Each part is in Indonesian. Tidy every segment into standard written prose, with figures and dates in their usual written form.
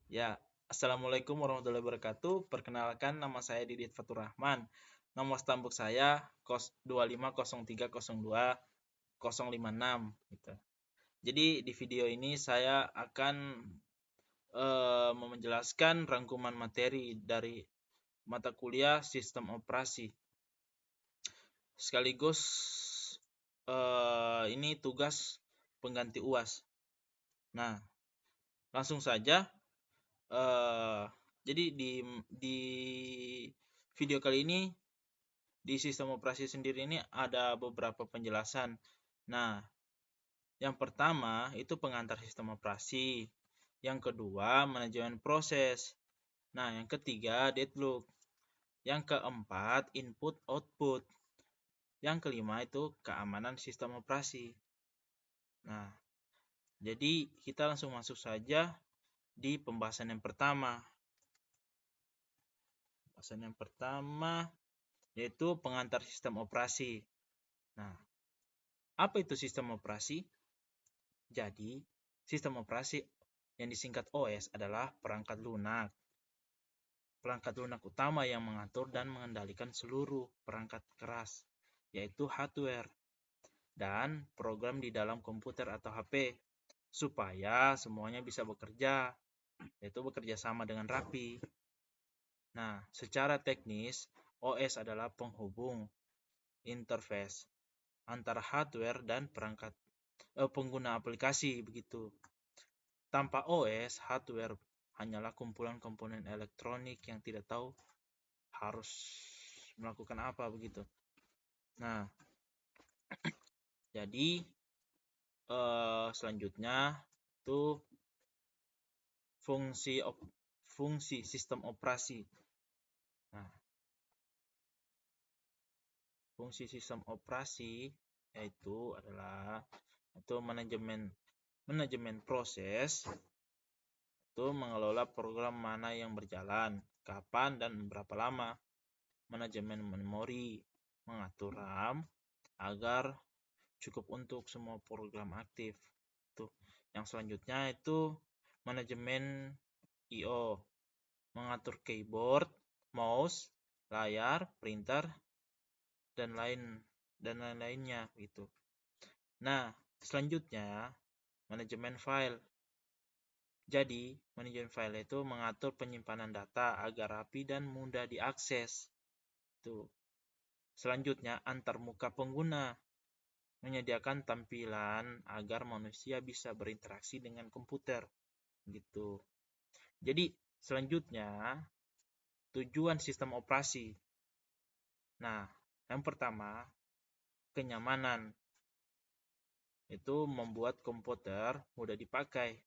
Ya, Assalamualaikum warahmatullahi wabarakatuh. Perkenalkan, nama saya Didit Fatur Rahman. Nomor stambuk saya 250302 gitu. Jadi di video ini saya akan menjelaskan rangkuman materi dari mata kuliah Sistem Operasi. Sekaligus ini tugas pengganti UAS. Nah, langsung saja. eh jadi di video kali ini di sistem operasi sendiri ini ada beberapa penjelasan. Nah, yang pertama itu pengantar sistem operasi. Yang kedua, manajemen proses. Nah, yang ketiga, deadlock. Yang keempat, input output. Yang kelima itu keamanan sistem operasi. Nah, jadi kita langsung masuk saja di pembahasan yang pertama. Pembahasan yang pertama yaitu pengantar sistem operasi. Nah, apa itu sistem operasi? Jadi, sistem operasi yang disingkat OS adalah perangkat lunak. Perangkat lunak utama yang mengatur dan mengendalikan seluruh perangkat keras, yaitu hardware dan program di dalam komputer atau HP, supaya semuanya bisa bekerja, yaitu bekerja sama dengan rapi. Nah, secara teknis, OS adalah penghubung interface antara hardware dan perangkat pengguna aplikasi begitu. Tanpa OS, hardware hanyalah kumpulan komponen elektronik yang tidak tahu harus melakukan apa begitu. Nah, jadi selanjutnya itu fungsi sistem operasi. Nah, fungsi sistem operasi yaitu adalah manajemen proses, itu mengelola program mana yang berjalan, kapan dan berapa lama. Manajemen memori, mengatur RAM agar cukup untuk semua program aktif. Tuh. Yang selanjutnya itu manajemen I/O, mengatur keyboard, mouse, layar, printer dan lain-lainnya gitu. Nah, selanjutnya manajemen file. Jadi, manajemen file itu mengatur penyimpanan data agar rapi dan mudah diakses. Tuh. Selanjutnya, antarmuka pengguna, menyediakan tampilan agar manusia bisa berinteraksi dengan komputer gitu. Jadi selanjutnya tujuan sistem operasi. Nah, yang pertama kenyamanan. Itu membuat komputer mudah dipakai.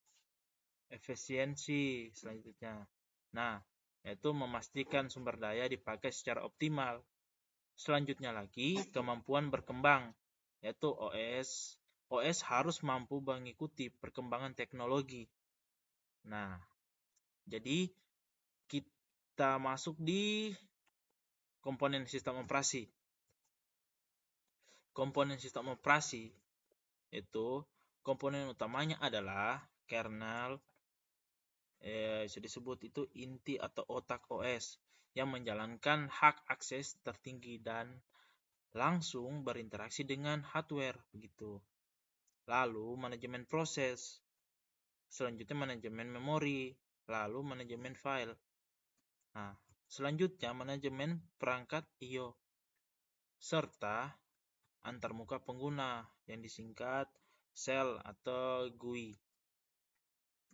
Efisiensi selanjutnya. Nah, yaitu memastikan sumber daya dipakai secara optimal. Selanjutnya lagi kemampuan berkembang, yaitu OS harus mampu mengikuti perkembangan teknologi. Nah, jadi kita masuk di komponen sistem operasi. Komponen sistem operasi itu komponen utamanya adalah kernel, bisa disebut itu inti atau otak OS yang menjalankan hak akses tertinggi dan langsung berinteraksi dengan hardware begitu. Lalu manajemen proses, selanjutnya manajemen memori, lalu manajemen file. Nah, selanjutnya manajemen perangkat I/O serta antarmuka pengguna yang disingkat shell atau GUI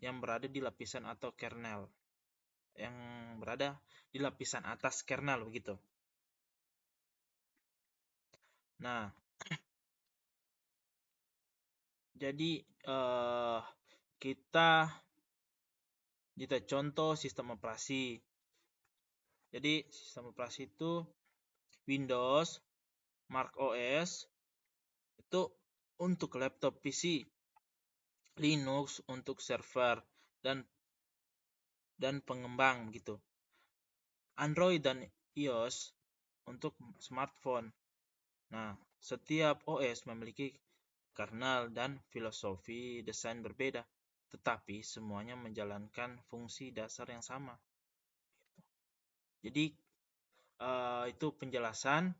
yang berada di lapisan atau kernel yang berada di lapisan atas kernel begitu. Nah, jadi kita contoh sistem operasi. Jadi sistem operasi itu Windows, Mac OS itu untuk laptop PC, Linux untuk server dan pengembang gitu. Android dan iOS untuk smartphone. Nah, setiap OS memiliki kernel dan filosofi desain berbeda. tetapi semuanya menjalankan fungsi dasar yang sama. Jadi itu penjelasan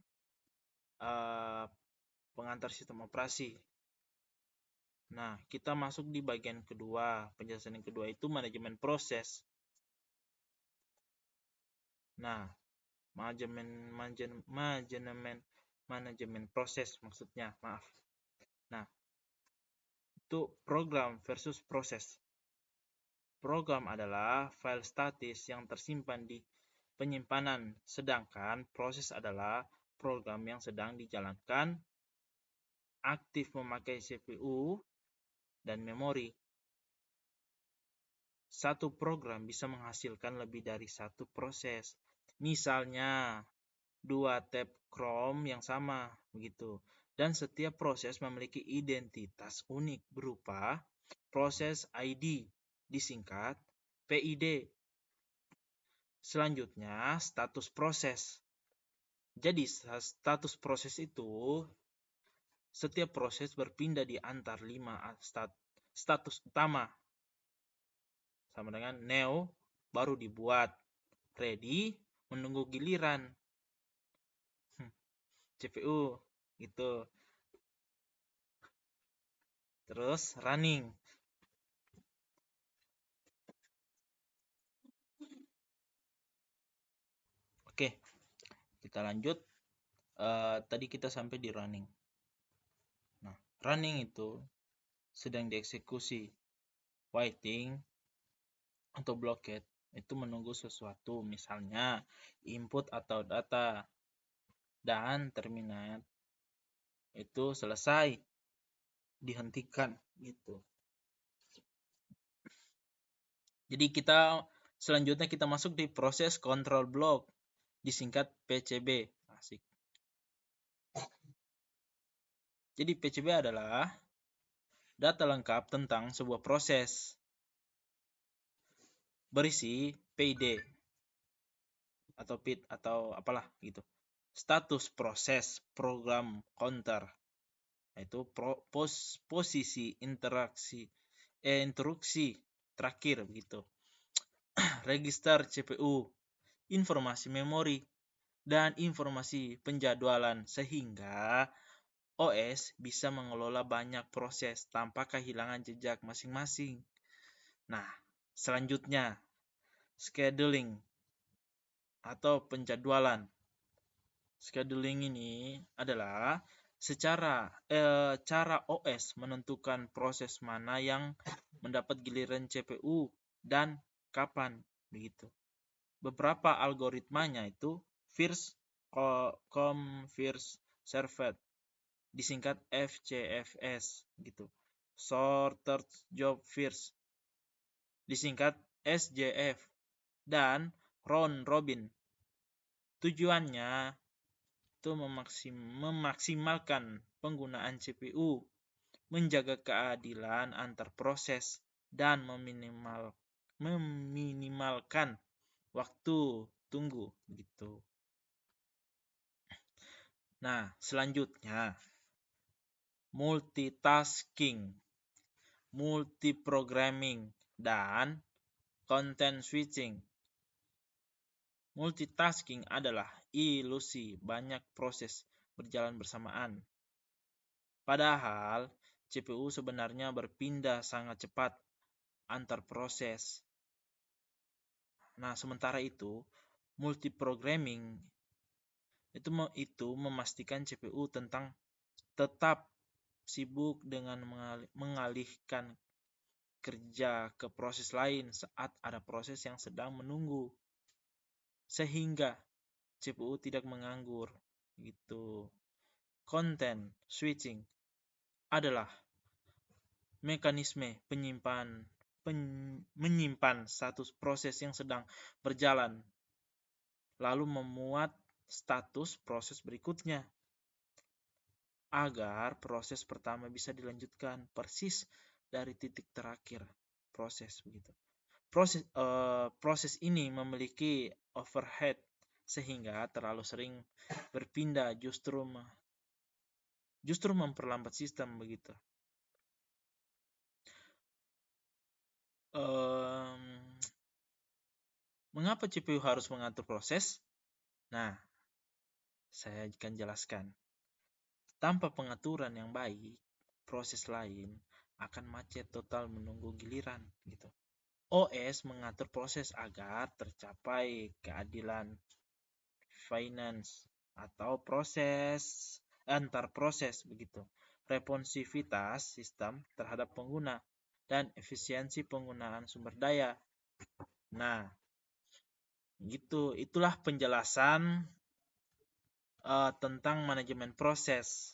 pengantar sistem operasi. Nah, kita masuk di bagian kedua. Penjelasan yang kedua itu manajemen proses. Nah, manajemen proses maksudnya, maaf. Nah, itu program versus proses. Program adalah file statis yang tersimpan di penyimpanan, sedangkan proses adalah program yang sedang dijalankan, aktif memakai CPU dan memori. Satu program bisa menghasilkan lebih dari satu proses. Misalnya, 2 tab Chrome yang sama, begitu. Dan setiap proses memiliki identitas unik berupa proses ID, disingkat PID. Selanjutnya, status proses. Jadi, status proses itu, setiap proses berpindah di antar 5 status utama. Sama dengan new, baru dibuat. Ready, menunggu giliran. CPU, gitu. Terus, running. Oke, kita lanjut. Tadi kita sampai di running. Nah, running itu sedang dieksekusi. Waiting atau blockade itu menunggu sesuatu, misalnya input atau data. Dan terminate itu selesai, dihentikan gitu. Jadi selanjutnya kita masuk di proses control block, disingkat PCB. Asik. Jadi PCB adalah data lengkap tentang sebuah proses berisi PID atau PID atau apalah gitu. Status proses program counter, yaitu posisi instruksi terakhir begitu. Register CPU, informasi memori, dan informasi penjadwalan sehingga OS bisa mengelola banyak proses tanpa kehilangan jejak masing-masing. Nah, selanjutnya scheduling atau penjadwalan. Scheduling ini adalah cara OS menentukan proses mana yang mendapat giliran CPU dan kapan begitu. Beberapa algoritmanya itu first come first served, disingkat FCFS gitu. Sorted job first, disingkat SJF, dan round robin. Tujuannya itu memaksimalkan penggunaan CPU, menjaga keadilan antar proses, dan meminimalkan waktu tunggu gitu. Nah, selanjutnya multitasking, multiprogramming, dan content switching. Multitasking adalah ilusi banyak proses berjalan bersamaan. Padahal CPU sebenarnya berpindah sangat cepat antar proses. Nah, sementara itu, multiprogramming itu memastikan CPU tetap sibuk dengan mengalihkan kerja ke proses lain saat ada proses yang sedang menunggu, sehingga CPU tidak menganggur gitu. Content switching adalah mekanisme menyimpan status proses yang sedang berjalan, lalu memuat status proses berikutnya agar proses pertama bisa dilanjutkan persis dari titik terakhir proses begitu. Proses ini memiliki overhead sehingga terlalu sering berpindah justru memperlambat sistem begitu. Mengapa CPU harus mengatur proses? Nah, saya akan jelaskan. Tanpa pengaturan yang baik, proses lain akan macet total menunggu giliran gitu. OS mengatur proses agar tercapai keadilan finance atau proses antar proses begitu. Responsivitas sistem terhadap pengguna dan efisiensi penggunaan sumber daya. Nah, gitu. Itulah penjelasan tentang manajemen proses.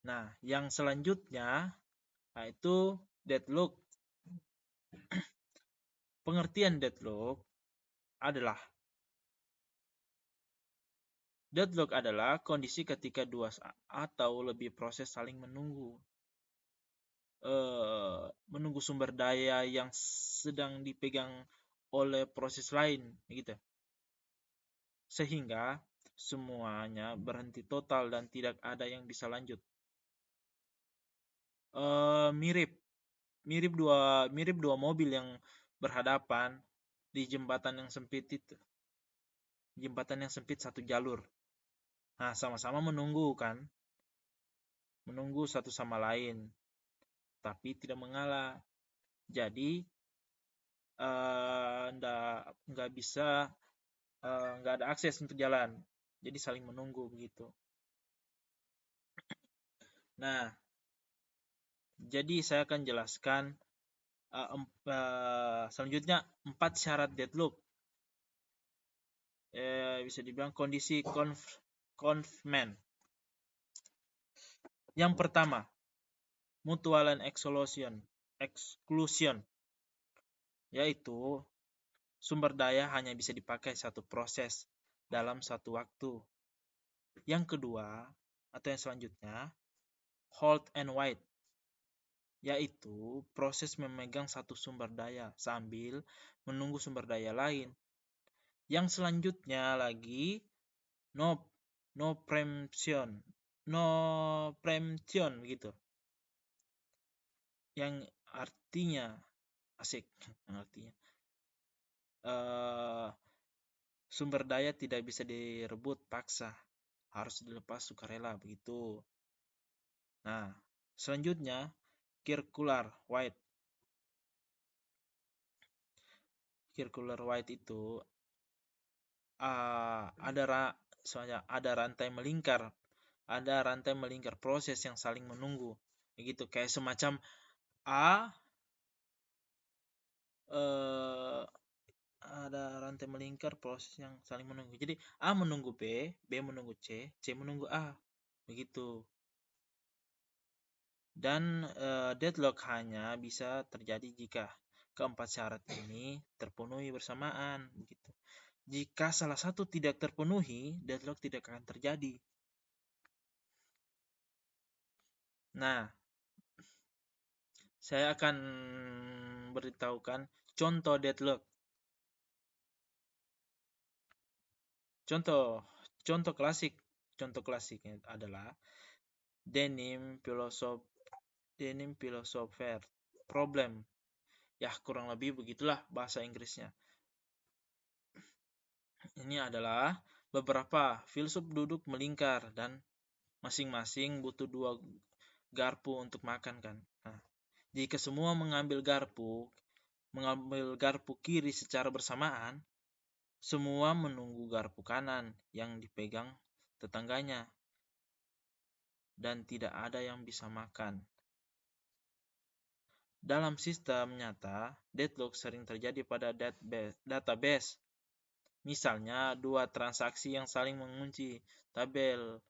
Nah, yang selanjutnya yaitu deadlock. Pengertian deadlock adalah kondisi ketika dua atau lebih proses saling menunggu sumber daya yang sedang dipegang oleh proses lain gitu. Sehingga semuanya berhenti total dan tidak ada yang bisa lanjut. Mirip dua mobil yang berhadapan di jembatan yang sempit itu. Jembatan yang sempit satu jalur. Nah, sama-sama menunggu kan? Menunggu satu sama lain, tapi tidak mengalah. Jadi nggak bisa, nggak ada akses untuk jalan. Jadi saling menunggu begitu. Nah, jadi saya akan jelaskan selanjutnya 4 syarat deadlock. Bisa dibilang kondisi Kaufman. Yang pertama, mutual exclusion, yaitu sumber daya hanya bisa dipakai satu proses dalam satu waktu. Yang kedua, atau yang selanjutnya, hold and wait, yaitu proses memegang satu sumber daya sambil menunggu sumber daya lain. Yang selanjutnya lagi, no preemption gitu. Yang artinya sumber daya tidak bisa direbut paksa, harus dilepas sukarela begitu. Nah, selanjutnya circular wide. Circular wide itu ada rantai melingkar, proses yang saling menunggu, begitu. Kayak semacam ada rantai melingkar proses yang saling menunggu. Jadi A menunggu B, B menunggu C, C menunggu A, begitu. Dan deadlock hanya bisa terjadi jika keempat syarat ini terpenuhi bersamaan, begitu. Jika salah satu tidak terpenuhi, deadlock tidak akan terjadi. Nah, saya akan beritahukan contoh deadlock. Contoh klasiknya adalah denim philosopher problem. Ya, kurang lebih begitulah bahasa Inggrisnya. Ini adalah beberapa filsuf duduk melingkar dan masing-masing butuh 2 garpu untuk makan kan. Nah, jika semua mengambil garpu kiri secara bersamaan, semua menunggu garpu kanan yang dipegang tetangganya dan tidak ada yang bisa makan. Dalam sistem nyata, deadlock sering terjadi pada database. Misalnya, 2 transaksi yang saling mengunci tabel.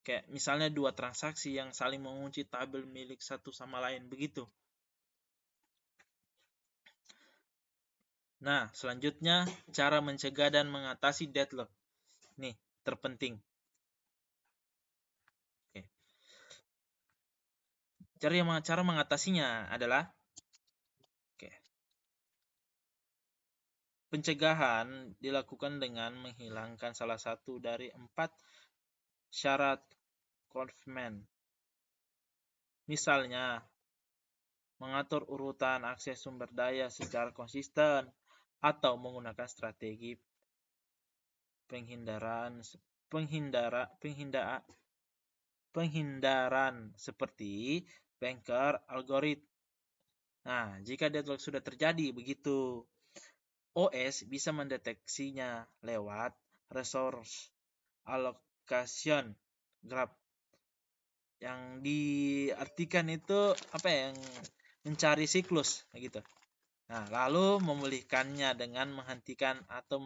Kayak misalnya 2 transaksi yang saling mengunci tabel milik satu sama lain, begitu. Nah, selanjutnya cara mencegah dan mengatasi deadlock. Nih, terpenting. Cara mengatasinya adalah pencegahan dilakukan dengan menghilangkan salah satu dari 4 syarat Kaufman. Misalnya, mengatur urutan akses sumber daya secara konsisten atau menggunakan strategi penghindaran seperti banker algoritma. Nah, jika deadlock sudah terjadi begitu, OS bisa mendeteksinya lewat resource allocation graph. Yang diartikan itu apa ya, yang mencari siklus gitu. Nah, lalu memulihkannya dengan menghentikan atau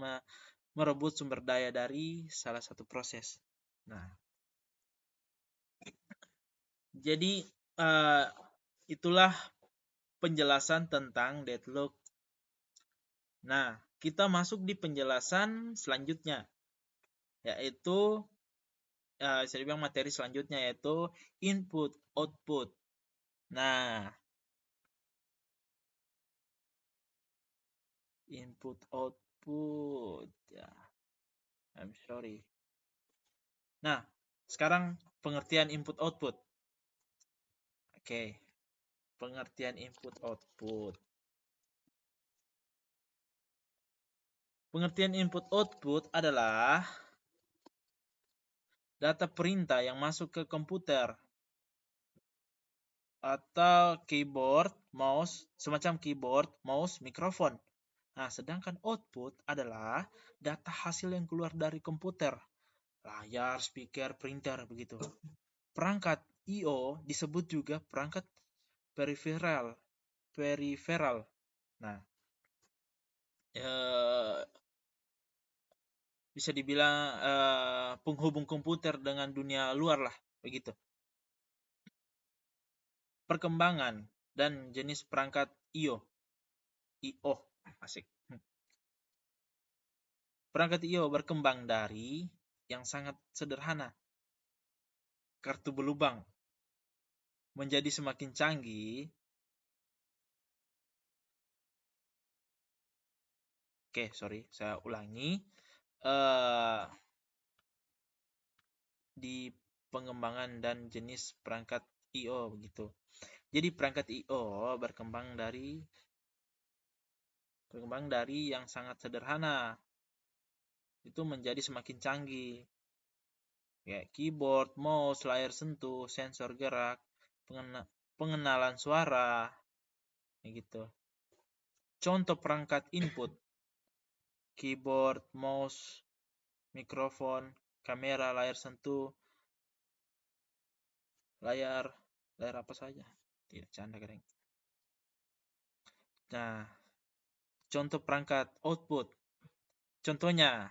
merebut sumber daya dari salah satu proses. Nah, jadi itulah penjelasan tentang deadlock. Nah, kita masuk di penjelasan selanjutnya, yaitu bisa dibilang materi selanjutnya, yaitu input output. Nah, input output ya, I'm sorry. Nah, sekarang pengertian input output. Oke, pengertian input output. Pengertian input output adalah data perintah yang masuk ke komputer atau keyboard, mouse, semacam keyboard, mouse, mikrofon. Nah, sedangkan output adalah data hasil yang keluar dari komputer, layar, speaker, printer, begitu. Perangkat I/O disebut juga perangkat periferal. Nah, bisa dibilang penghubung komputer dengan dunia luar lah, begitu. Perkembangan dan jenis perangkat I/O. Asik. Perangkat I/O berkembang dari yang sangat sederhana, kartu berlubang, menjadi semakin canggih. Oke, sorry, saya ulangi. Di pengembangan dan jenis perangkat I/O begitu. Jadi perangkat I/O berkembang dari yang sangat sederhana itu menjadi semakin canggih. Ya, keyboard, mouse, layar sentuh, sensor gerak, pengenalan suara, gitu. Contoh perangkat input: keyboard, mouse, mikrofon, kamera, layar sentuh, layar apa saja. Tidak canda kering. Nah, contoh perangkat output. Contohnya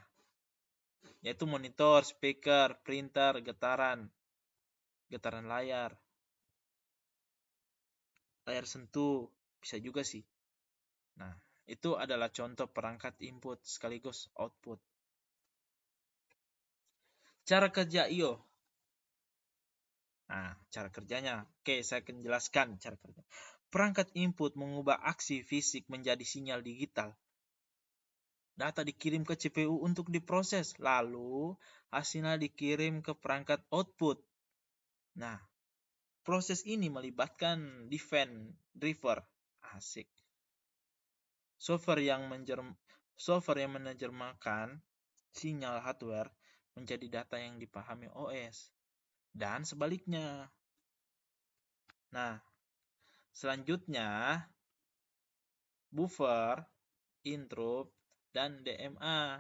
yaitu monitor, speaker, printer, getaran layar sentuh, bisa juga sih. Nah, itu adalah contoh perangkat input sekaligus output. Cara kerja I/O. Nah, cara kerjanya. Oke, saya akan jelaskan cara kerja. Perangkat input mengubah aksi fisik menjadi sinyal digital. Data dikirim ke CPU untuk diproses, lalu hasilnya dikirim ke perangkat output. Nah, proses ini melibatkan defend driver. Asik. Software yang menerjemahkan sinyal hardware menjadi data yang dipahami OS. Dan sebaliknya. Nah, selanjutnya buffer, interrupt, dan DMA.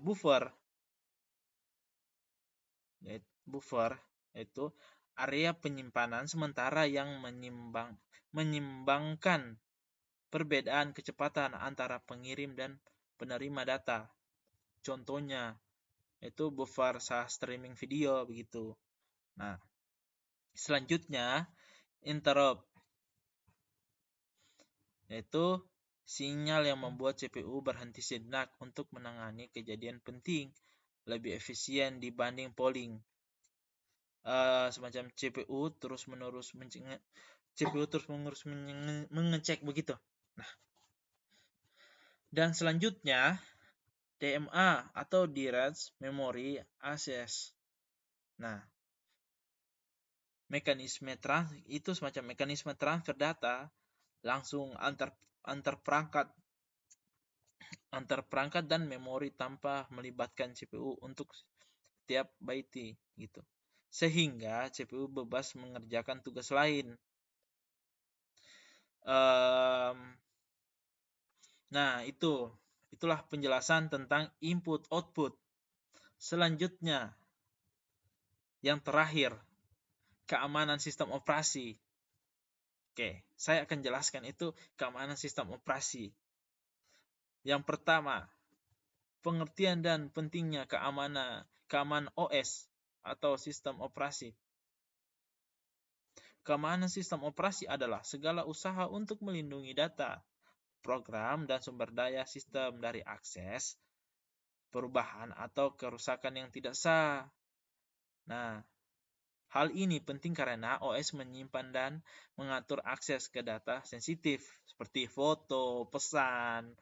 Buffer itu area penyimpanan sementara yang menyimbangkan perbedaan kecepatan antara pengirim dan penerima data. Contohnya itu buffer saat streaming video begitu. Nah, selanjutnya interrupt, yaitu sinyal yang membuat CPU berhenti sejenak untuk menangani kejadian penting, lebih efisien dibanding polling. Semacam CPU terus menerus mengecek begitu. Nah, dan selanjutnya DMA atau Direct Memory Access. Nah, itu semacam mekanisme transfer data langsung antar perangkat dan memori tanpa melibatkan CPU untuk setiap byte gitu. Sehingga CPU bebas mengerjakan tugas lain. Nah, itulah penjelasan tentang input output. Selanjutnya, yang terakhir, keamanan sistem operasi. Oke, saya akan jelaskan itu keamanan sistem operasi. Yang pertama, pengertian dan pentingnya keamanan OS atau sistem operasi. Keamanan sistem operasi adalah segala usaha untuk melindungi data, program, dan sumber daya sistem dari akses, perubahan, atau kerusakan yang tidak sah. Nah, hal ini penting karena OS menyimpan dan mengatur akses ke data sensitif seperti foto, pesan,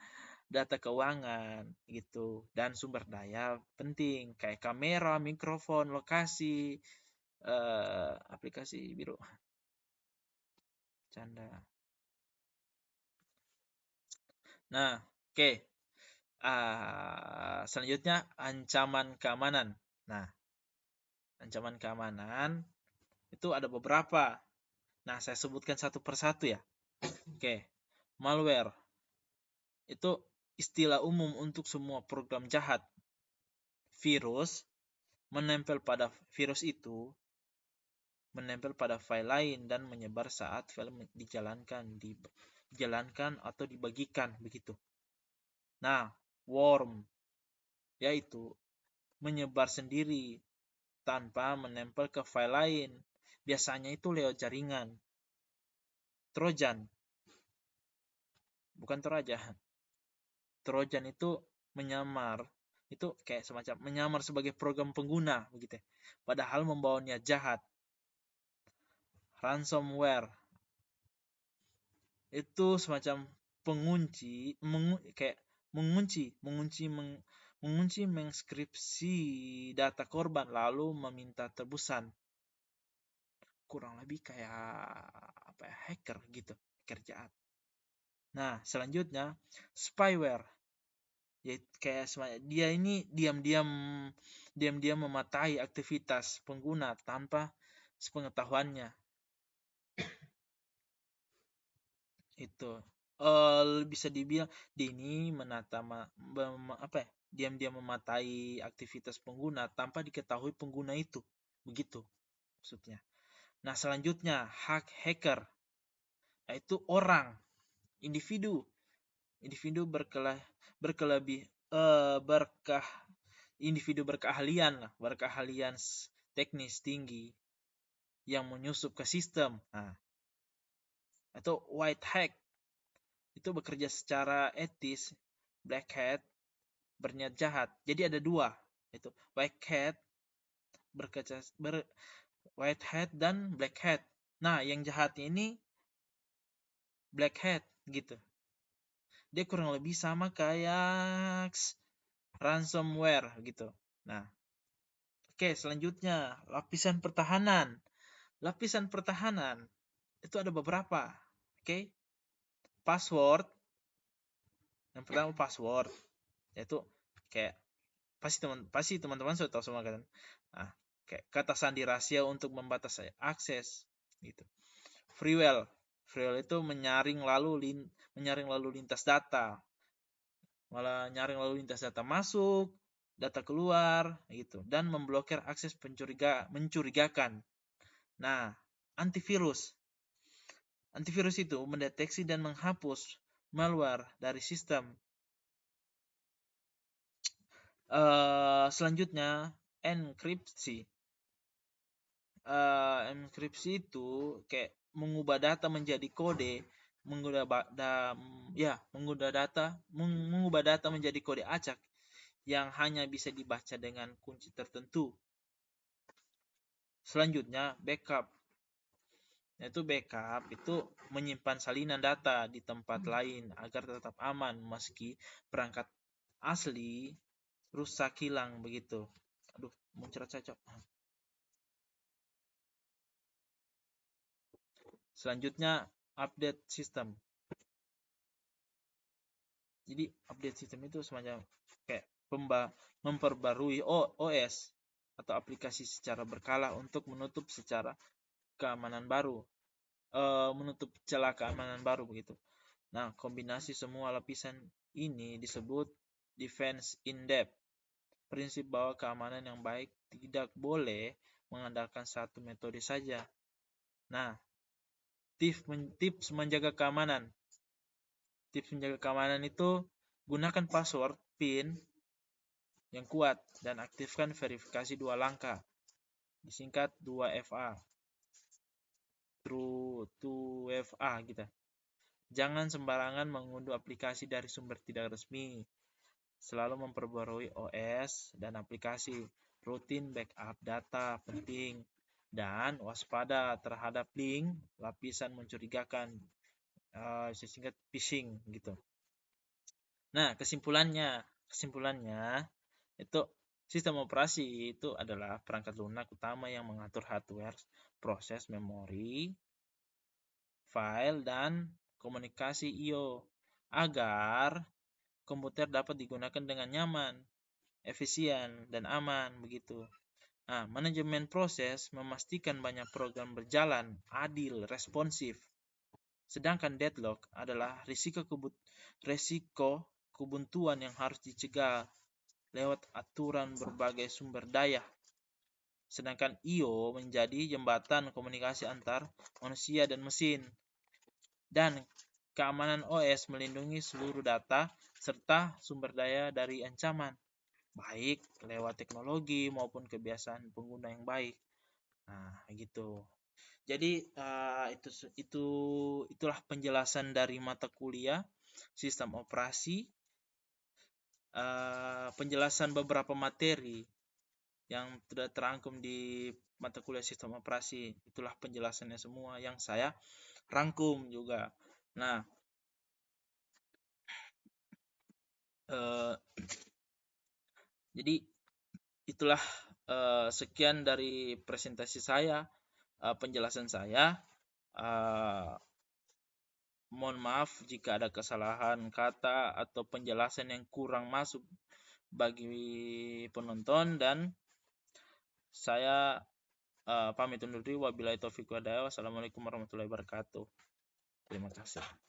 data keuangan gitu, dan sumber daya penting kayak kamera, mikrofon, lokasi, aplikasi biru. Canda. Nah, oke. Selanjutnya ancaman keamanan. Nah, ancaman keamanan itu ada beberapa. Nah, saya sebutkan satu persatu ya. Oke. Malware itu istilah umum untuk semua program jahat. Virus menempel pada file lain dan menyebar saat file dijalankan atau dibagikan begitu. Nah, worm yaitu menyebar sendiri tanpa menempel ke file lain. Biasanya itu lewat jaringan. Trojan. Bukan Trojan. Trojan itu menyamar. Itu kayak semacam menyamar sebagai program pengguna begitu. Padahal membawa niat jahat. Ransomware. Itu semacam pengunci, mengunci mengskripsi data korban lalu meminta tebusan. Kurang lebih kayak hacker gitu, hacker jahat. Nah, selanjutnya spyware. Yaitu kayak dia ini diam-diam mematahi aktivitas pengguna tanpa sepengetahuannya. Itu bisa dibilang dia ini diam-diam mematahi aktivitas pengguna tanpa diketahui pengguna itu. Begitu maksudnya. Nah, selanjutnya hacker, yaitu orang, individu berkeahlian teknis tinggi yang menyusup ke sistem. Nah, atau white hack itu bekerja secara etis, black hat berniat jahat. Jadi ada dua, itu white hat dan black hat. Nah, yang jahatnya ini black hat gitu. Dia kurang lebih sama kayak ransomware gitu. Nah, oke, selanjutnya lapisan pertahanan. Lapisan pertahanan itu ada beberapa. Oke. Password. Yang pertama password, yaitu kayak pasti teman-teman sudah tahu semua kan. Nah, kayak kata sandi rahasia untuk membatasi akses gitu. Freeware itu menyaring lalu lintas data. Malah nyaring lalu lintas data masuk, data keluar gitu, dan memblokir akses mencurigakan. Nah, antivirus itu mendeteksi dan menghapus malware dari sistem. Selanjutnya enkripsi. Enkripsi itu kayak mengubah data menjadi kode, mengubah data menjadi kode acak yang hanya bisa dibaca dengan kunci tertentu. Selanjutnya backup. Yaitu backup itu menyimpan salinan data di tempat lain agar tetap aman meski perangkat asli rusak hilang begitu. Aduh, muncrat cocok. Selanjutnya update sistem. Jadi update sistem itu semacam kayak memperbarui OS atau aplikasi secara berkala untuk menutup secara keamanan baru, menutup celah keamanan baru begitu. Nah, kombinasi semua lapisan ini disebut defense in depth. Prinsip bahwa keamanan yang baik tidak boleh mengandalkan satu metode saja. Nah, tips menjaga keamanan. Tips menjaga keamanan itu gunakan password PIN yang kuat dan aktifkan verifikasi 2 langkah. Disingkat 2FA. 2FA gitu. Jangan sembarangan mengunduh aplikasi dari sumber tidak resmi. Selalu memperbarui OS dan aplikasi. Rutin backup data penting. Dan waspada terhadap link lapisan mencurigakan. Singkat phishing gitu. Nah, kesimpulannya itu sistem operasi itu adalah perangkat lunak utama yang mengatur hardware, proses, memori, file, dan komunikasi I/O agar komputer dapat digunakan dengan nyaman, efisien, dan aman begitu. Nah, manajemen proses memastikan banyak program berjalan adil, responsif. Sedangkan deadlock adalah risiko kebuntuan yang harus dicegah lewat aturan berbagai sumber daya. Sedangkan I/O menjadi jembatan komunikasi antar manusia dan mesin. Dan keamanan OS melindungi seluruh data serta sumber daya dari ancaman, baik lewat teknologi maupun kebiasaan pengguna yang baik. Nah, gitu. Jadi itulah penjelasan dari mata kuliah sistem operasi, penjelasan beberapa materi yang sudah terangkum di mata kuliah sistem operasi. Itulah penjelasannya semua yang saya rangkum juga. Nah, jadi itulah sekian dari presentasi saya, penjelasan saya. Mohon maaf jika ada kesalahan kata atau penjelasan yang kurang masuk bagi penonton, dan saya pamit undur diri. Wabillahi taufiq wal hidayah. Wassalamualaikum warahmatullahi wabarakatuh. Terima kasih.